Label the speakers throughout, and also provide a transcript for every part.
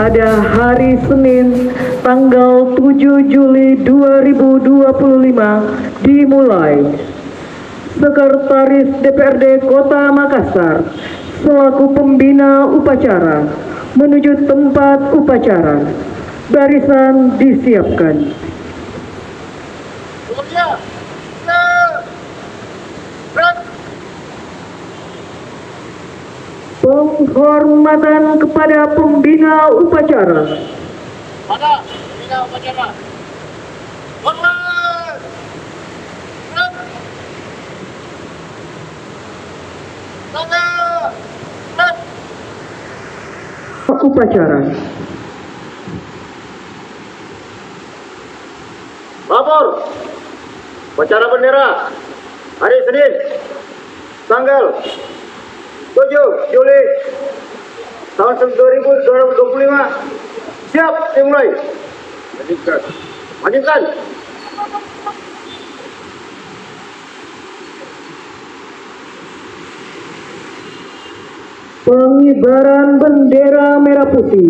Speaker 1: pada hari Senin tanggal 7 Juli 2025 dimulai. Sekretaris DPRD Kota Makassar selaku pembina upacara menuju tempat upacara. Barisan disiapkan. Penghormatan kepada pembina upacara.
Speaker 2: Pada pembina upacara. Hormat.
Speaker 1: Upacara.
Speaker 2: Lapor. Upacara bendera hari Senin tanggal 7 Juli tahun 2025 siap dimulai. Lanjutkan.
Speaker 1: Pengibaran bendera merah putih.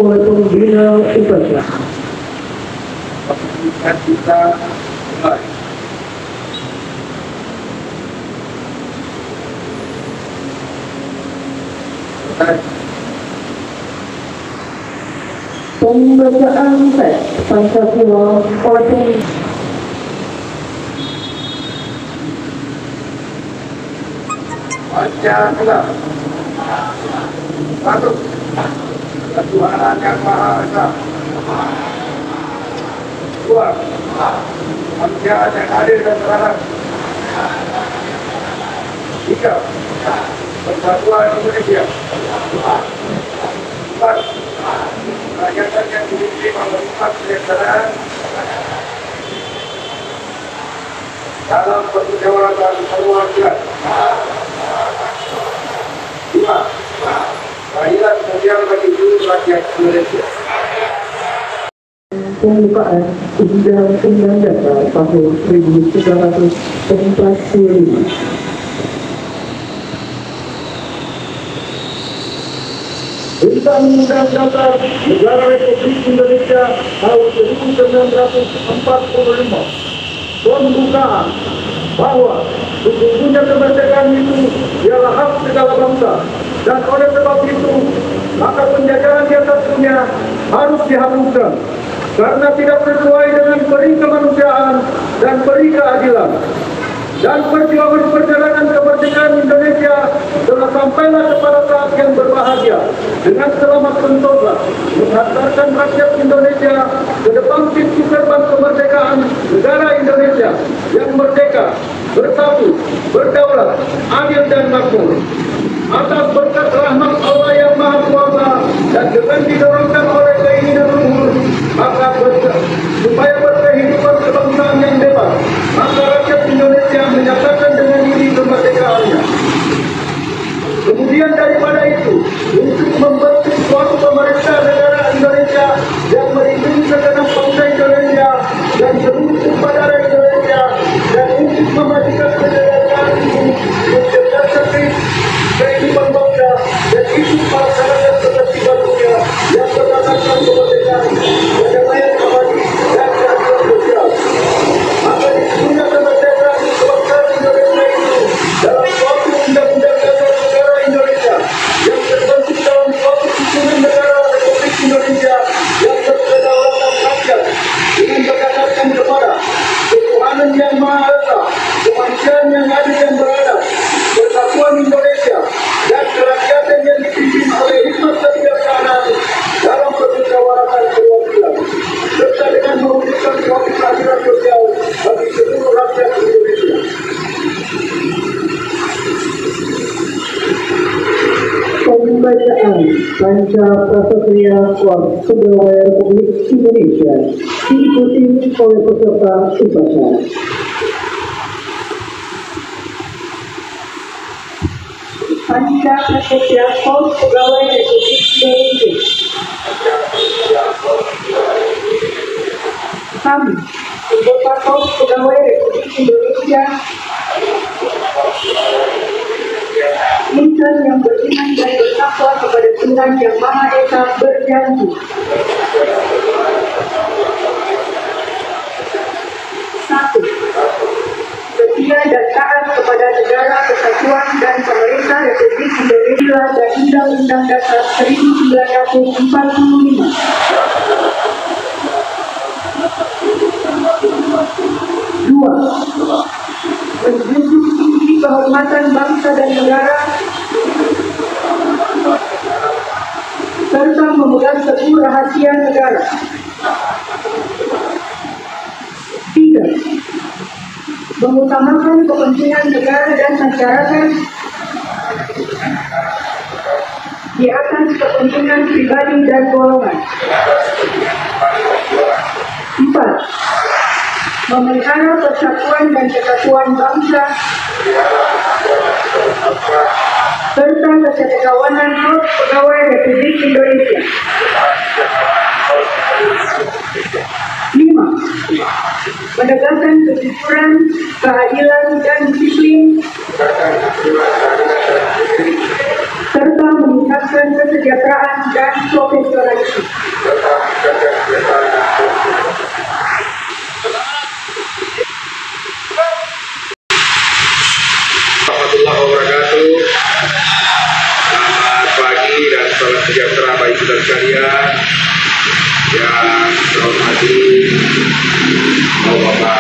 Speaker 1: oleh pembina upacara.
Speaker 2: Kita mulai.
Speaker 1: Pembacaan teks Pancasila oleh
Speaker 2: Pancasila satu, ketuhanan yang Maha Esa. Dua, kemanusiaan yang adil dan terang. Tiga, persatuan Indonesia. Empat, rakyat yang dipimpin oleh empat kesejahteraan dalam permusyawaratan keluarga. Lima, keadilan sosial bagi seluruh rakyat Indonesia.
Speaker 1: Pembukaan Undang-Undang Dasar tahun 1945.
Speaker 2: Undang-Undang Dasar Negara Republik Indonesia tahun 1945 membuka bahwa sesungguhnya kemerdekaan itu ialah hak segala bangsa, dan oleh sebab itu maka penjajahan di atas dunia harus dihapuskan karena tidak sesuai dengan peri kemanusiaan dan peri keadilan. Dan perjuangan perjalanan kemerdekaan Indonesia telah sampailah kepada saat yang berbahagia dengan selamat sentosa menghantarkan rakyat Indonesia ke depan pintu gerbang kemerdekaan negara Indonesia yang merdeka, bersatu, berdaulat, adil dan makmur. Atas berkat rahmat Allah yang Maha Kuasa dan dengan didorongkan oleh keinginan luhur, maka supaya berkehidupan kebangsaan yang bebas, maka rakyat Indonesia menyatakan dengan diri kemerdekaannya. Kemudian daripada itu, untuk membentuk suatu pemerintah negara Indonesia yang melindungi segenap bangsa Indonesia dan seluruh tumpah darah Indonesia, dan untuk memajukan kemerdekaan ini mencerdaskan kehidupan bangsa dan hidup masyarakat ketertiban dunia yang berdasarkan kemerdekaan, kedamaian abadi dan keadilan sosial. Maka disitulah kemerdekaan kebangsaan Indonesia itu dalam suatu undang-undang dasar negara Indonesia yang terbentuk dalam suatu susunan negara Republik Indonesia yang berkedaulatan rakyat dengan berdasarkan kepada ketuhanan yang Maha Esa, kemanusiaan yang adil dan beradab, persatuan Indonesia, dan kerakyatan yang dipimpin oleh hikmat kebijaksanaan dalam permusyawaratan perwakilan, serta dengan mewujudkan suatu keadilan sosial bagi seluruh rakyat Indonesia.
Speaker 1: Pembacaan Pancasila Pegawai Republik Indonesia diikuti oleh peserta upacara. Pancasila Pegawai Republik Indonesia. Kami, anggota Pegawai Republik Indonesia, insan yang beriman dan bertakwa kepada Tuhan Yang Maha Esa berjanji satu, setia dan taat kepada negara kesatuan dan pemerintah Republik Indonesia dan Undang-Undang Dasar 1945. Dua, menjunjung tinggi kehormatan bangsa dan negara serta memegang teguh rahasia negara. Tiga, mengutamakan kepentingan negara dan masyarakat di atas kepentingan pribadi dan golongan. Empat, memelihara persatuan dan kesatuan bangsa serta kesetiakawanan pegawai Republik Indonesia. 5, menegakkan kejujuran, keadilan dan disiplin serta meningkatkan kesejahteraan dan profesionalisme.
Speaker 2: Warahmatullahi wabarakatuh. Selamat pagi dan salam sejahtera bagi kita sekalian.
Speaker 3: Yang terhormati Bapak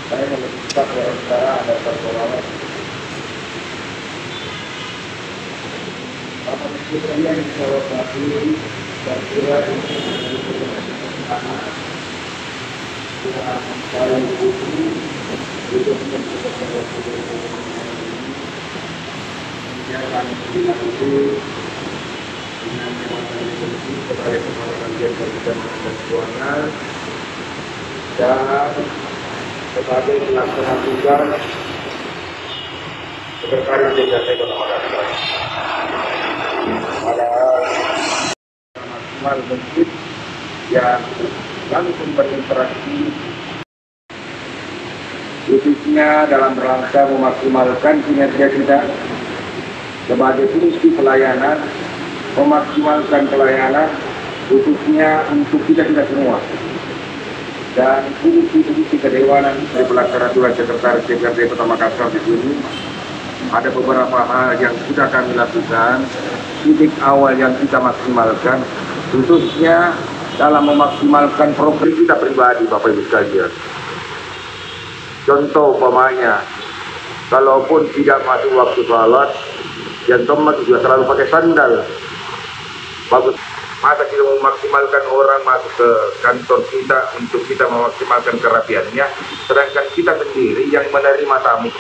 Speaker 3: saya meminta saudara ada pertolongan. Apa itu yang saya lakukan dan kira kepada kepala bagian kabupaten keuangan dan sebagai pelaksana tugas Sekretaris Jenderal Ekonomi Daerah pada maksimal bentuk yang langsung berinteraksi khususnya dalam rangka memaksimalkan kinerja kita sebagai fungsi pelayanan, memaksimalkan pelayanan khususnya untuk kita semua. Dan fungsi kedewanan dari pelaksana tugas Sekretaris DPRD Kota Makassar di sini ada beberapa hal yang sudah kami lakukan, titik awal yang kita maksimalkan, khususnya dalam memaksimalkan program kita pribadi, Bapak Ibu sekalian. Contoh umpamanya, kalaupun tidak masuk waktu sholat, yang tomat juga selalu pakai sandal. Bagus. Masa kita memaksimalkan orang masuk ke kantor kita untuk kita memaksimalkan kerapiannya, sedangkan kita sendiri yang menerima tamu.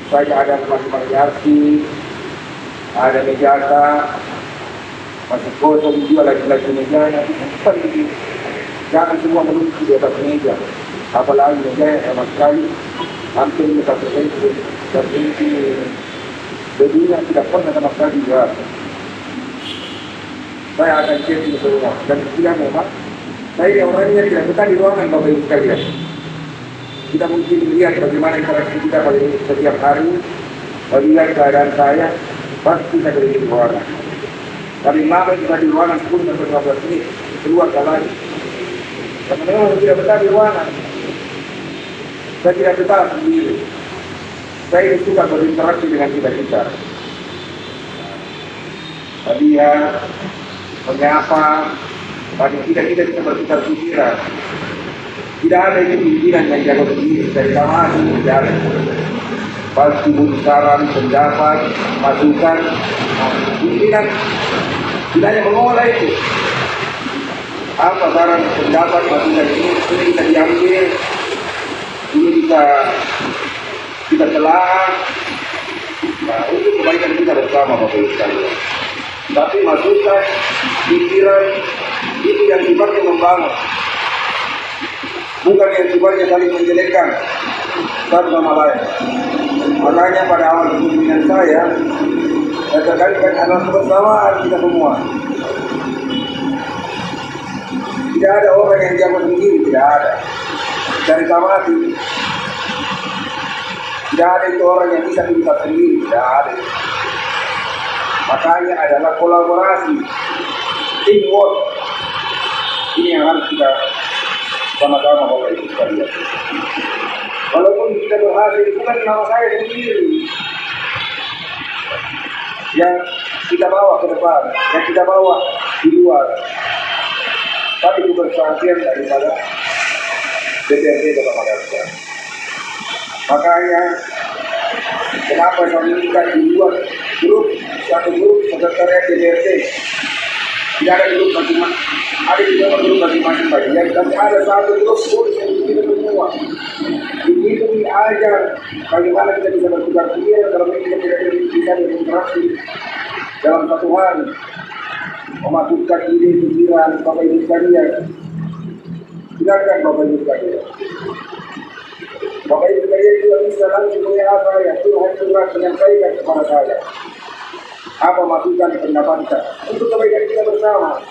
Speaker 3: Saya ada tempat variasi, ada meja, masih kosong juga lagi mejanya. Jangan semua menuju di atas meja, apalagi meja sama sekali hampir 1 senti lebih yang tidak pernah sama sekali juga. Saya akan cek itu semua dan tidak memang saya orangnya tidak betah di ruangan, Bapak Ibu sekalian. Kita mungkin lihat bagaimana interaksi kita pada setiap hari, melihat keadaan saya, pasti saya berada di ruangan. Tapi lama kita di ruangan 10-15 menit, keluar lagi. Karena memang tidak betah di ruangan. Saya tidak betah sendiri. Saya suka berinteraksi dengan kita. Melihat, menyapa, pada kita bisa bertukar pikiran. Tidak ada pimpinan yang jago sendiri dari kamar ini, tidak ada. Pasti butuh saran, pendapat, masukan. Pimpinan tidak hanya mengolah itu. Apa saran, pendapat, masukan ini bisa diambil, ini bisa kita telah. Nah, untuk kebaikan kita bersama, Bapak Ibu sekalian. Tapi masukan, pikiran itu yang sifatnya membangun. Bukan yang sifatnya saling menjelekkan satu sama lain. Makanya pada awal kepemimpinan saya tekankan adalah kebersamaan kita semua. Tidak ada orang yang jago sendiri, tidak ada. Dari kamati, tidak ada itu orang yang bisa pintar sendiri, tidak ada. Makanya adalah kolaborasi, teamwork. Ini yang harus kita sama-sama Bapak Ibu sekalian. Walaupun kita berhasil, bukan nama saya sendiri. Yang kita bawa ke depan, yang kita bawa di luar. Tapi itu bersaksian daripada DPRD Kota Makassar. Makanya kenapa saya minta dibuat satu grup sekretariat DPRD. Tidak ada grup masing-masing, ada juga grup masing-masing bagian, tapi ada satu grup yang kita semua. Begitu diajar bagaimana kita bisa bertukar pikiran kalau kita tidak bisa berinteraksi dalam satu hari, memasukkan ide pikiran Bapak Ibu sekalian. Silakan Bapak Ibu sekalian. Bapak Ibu sekalian juga bisa langsung WA saya, curhat menyampaikan kepada saya apa masukan pendapat kita untuk kebaikan kita bersama.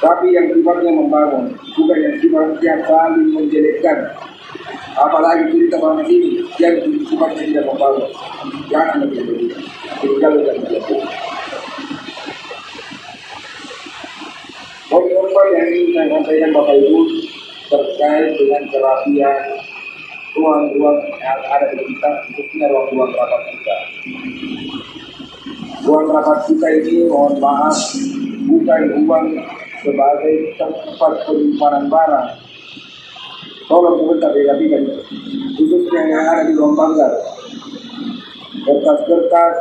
Speaker 3: Tapi yang sifatnya membangun, bukan yang sifatnya saling menjelekkan. Apalagi cerita bangsa ini yang sifatnya tidak membangun. Jangan begitu. Tinggalkan begitu. Poin-poin yang ingin saya sampaikan Bapak Ibu terkait dengan kerapian ruang-ruang yang ada di kita, khususnya ruang-ruang rapat kita. Ruang rapat kita ini, mohon maaf, bukan ruang sebagai tempat penyimpanan barang. Tolong sebentar dirapikan, khususnya yang ada di ruang banggar. Kertas-kertas,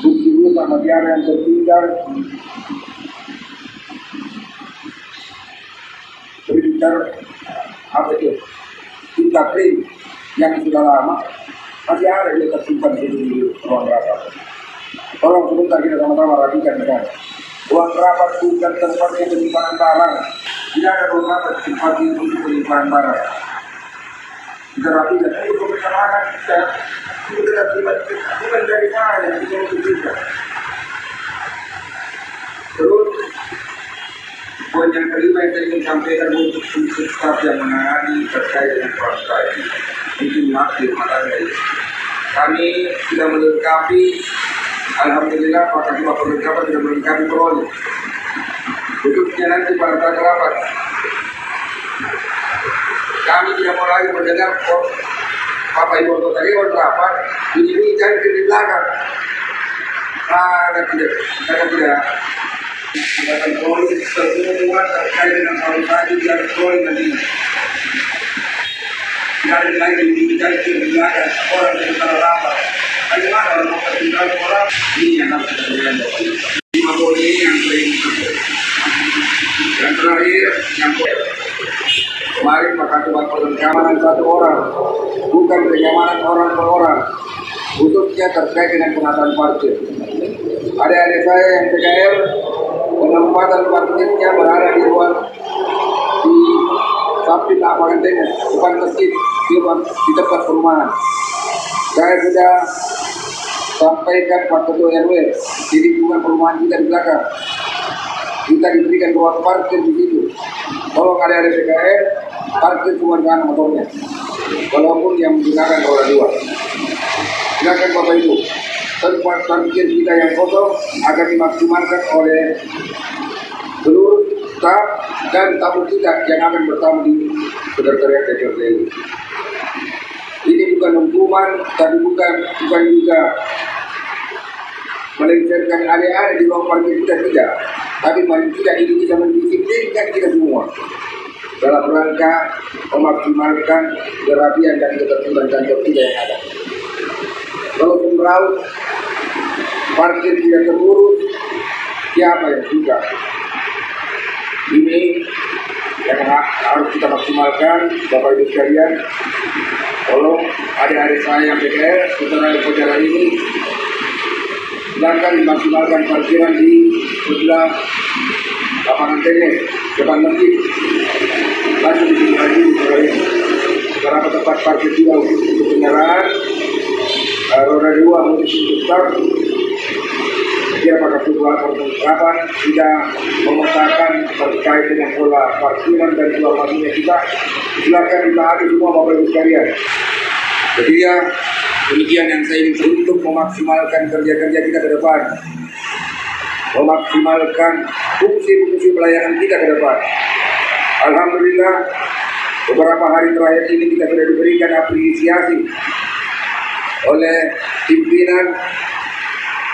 Speaker 3: bukti sama tiara yang tertinggal, printer, apa itu? Tinta print yang sudah lama masih ada yang tersimpan di ruang rapat. Tolong sebentar kita sama-sama rapikan kan. Ruang rapat bukan tempatnya penyimpanan barang. Tidak ada ruang rapat tempat untuk penyimpanan barang. Kita rapikan. Ini kebersamaan kita. Kita bukan dari mana yang kita untuk. Terus poin yang kelima yang saya ingin sampaikan untuk staf yang menangani terkait dengan swasta ini. Mungkin maaf makanya kami sudah melengkapi, alhamdulillah Pak Ketua Perlengkapan sudah melengkapi proyek. Khususnya nanti pada saat rapat, kami tidak mau lagi mendengar Bapak Ibu Anggota Dewan rapat ini jangan di belakang. Tidak. Akan proyek semua terkait dengan solusi dan proyek nanti. Tidak ada lagi dibincang di belakang orang yang kita rapat. Bagaimana kalau mau tinggal orang ini yang harus kita berikan. 5 poin ini yang saya ingin sampaikan. Yang terakhir, yang kemarin Pak Ketua keamanan 1 orang, bukan kenyamanan orang per orang, khususnya terkait dengan penataan parkir. Adik-adik saya yang PKL, penempatan parkirnya berada di luar di samping lapangan tenis, bukan masjid, di tempat perumahan. Saya sudah sampaikan Pak Ketua RW di lingkungan perumahan kita di belakang. Kita diberikan ruang parkir di situ. Tolong adik-adik PKL parkir keluargaan motornya, walaupun yang menggunakan roda 2. Silakan Bapak Ibu, tempat parkir kita yang kosong akan dimaksimalkan oleh seluruh staf dan tamu kita yang akan bertamu di sekretariat DPRD. Ini bukan hukuman, tapi bukan juga melengsarkan adik-adik di ruang parkir kita, tidak. Tapi tidak, ini bisa mendisiplinkan kita semua dalam rangka memaksimalkan kerapian dan ketertiban kantor kita yang ada. Kalau semeraut parkir tidak terurus, siapa yang suka? Ini yang harus kita maksimalkan, Bapak Ibu sekalian. Tolong adik-adik saya yang PKL setelah ini silakan dimaksimalkan parkiran di sebelah lapangan tenis depan masjid. Langsung lagi beberapa tempat parkir juga untuk kendaraan roda 2 untuk staf. Dia Pak Ketua Perlengkapan tidak memetakan terkait dengan pola parkiran dan jual masuknya kita. Silakan ditaati semua Bapak Ibu sekalian. Jadi ya, demikian yang saya ingin untuk memaksimalkan kerja-kerja kita ke depan, memaksimalkan fungsi-fungsi pelayanan kita ke depan. Alhamdulillah, beberapa hari terakhir ini kita sudah diberikan apresiasi oleh pimpinan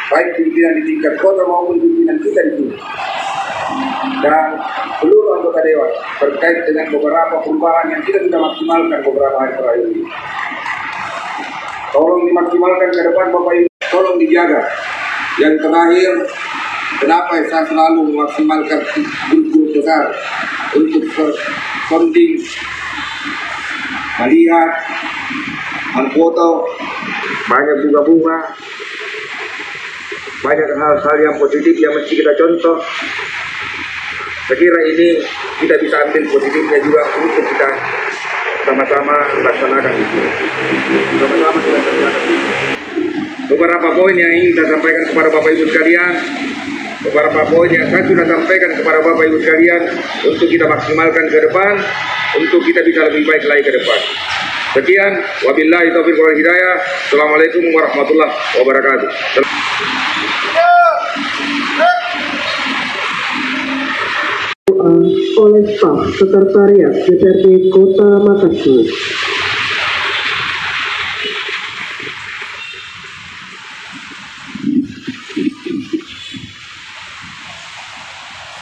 Speaker 3: baik pimpinan di tingkat kota maupun pimpinan kita di sini, dan seluruh anggota dewan terkait dengan beberapa perubahan yang tidak kita maksimalkan beberapa hari terakhir ini. Tolong dimaksimalkan ke depan Bapak Ibu, tolong dijaga. Yang terakhir, kenapa saya selalu memaksimalkan grup-grup besar untuk sounding, melihat, memfoto, banyak bunga-bunga, banyak hal-hal yang positif yang mesti kita contoh. Saya kira ini kita bisa ambil positifnya juga untuk kita sama-sama laksanakan itu. Sama-sama kita laksanakan. Beberapa poin yang ingin saya sampaikan kepada Bapak Ibu sekalian, beberapa poin yang saya sudah sampaikan kepada Bapak Ibu sekalian untuk kita maksimalkan ke depan, untuk kita bisa lebih baik lagi ke depan. Sekian, wabillahi taufiq wal hidayah. Assalamualaikum warahmatullahi wabarakatuh.
Speaker 4: Oleh staf sekretariat DPRD Kota Makassar.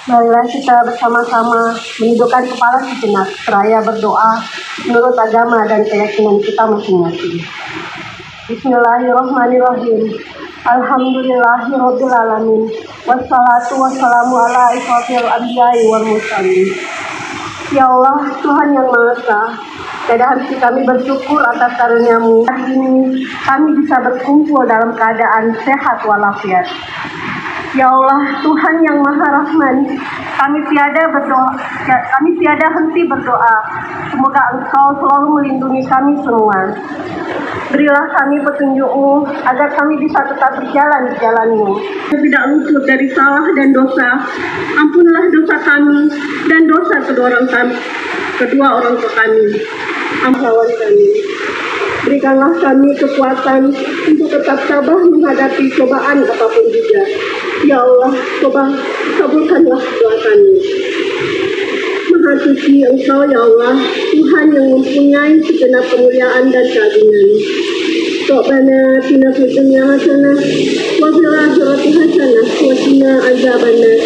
Speaker 1: Marilah kita bersama-sama menundukkan kepala sejenak, seraya berdoa menurut agama dan keyakinan kita masing-masing. Bismillahirrahmanirrahim. Alhamdulillahirrabbilalamin. Wassalatu wassalamu ala asyrofil anbiya'i wal mursalin. Ya Allah, Tuhan yang Maha Esa, tiada henti kami bersyukur atas karunia-Mu. Hari ini kami bisa berkumpul dalam keadaan sehat walafiat. Ya Allah, Tuhan yang Maha Rahman, kami tiada henti berdoa. Semoga Engkau selalu melindungi kami semua. Berilah kami petunjuk-Mu agar kami bisa tetap berjalan di jalan-Mu. Tidak luput dari salah dan dosa. Ampunilah dosa kami dan dosa kedua orang tua kami. Ampun kami. Berikanlah kami kekuatan untuk tetap sabar menghadapi cobaan apapun juga. Ya Allah, kabulkanlah doa kami. Maha suci Engkau ya Allah, Tuhan yang mempunyai segenap kemuliaan dan keagungan. Rabbana atina fid dunya hasanah wa fil akhirati hasanah wa qina adzabannar.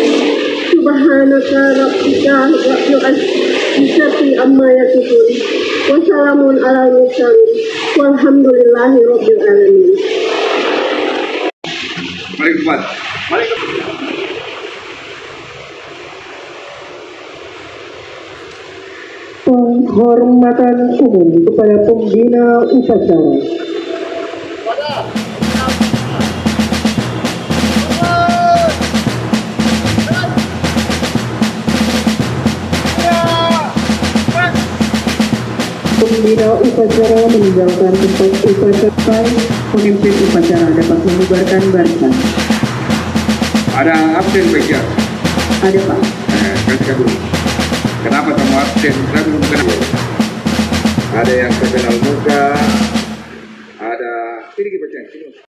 Speaker 1: Subhanaka rabbika rabbil izzati amma yasifun. Wa salamun alal mursalin. Walhamdulillahi rabbil alamin.
Speaker 4: Penghormatan umum kepada pembina upacara. Pembina upacara meninggalkan tempat upacara. Pemimpin upacara dapat membubarkan barisan.
Speaker 3: Ada absen Pak?
Speaker 4: Ada Pak.
Speaker 3: Kasih dulu. Kenapa kamu absen? Saya belum kenal. Ada yang saya kenal muka,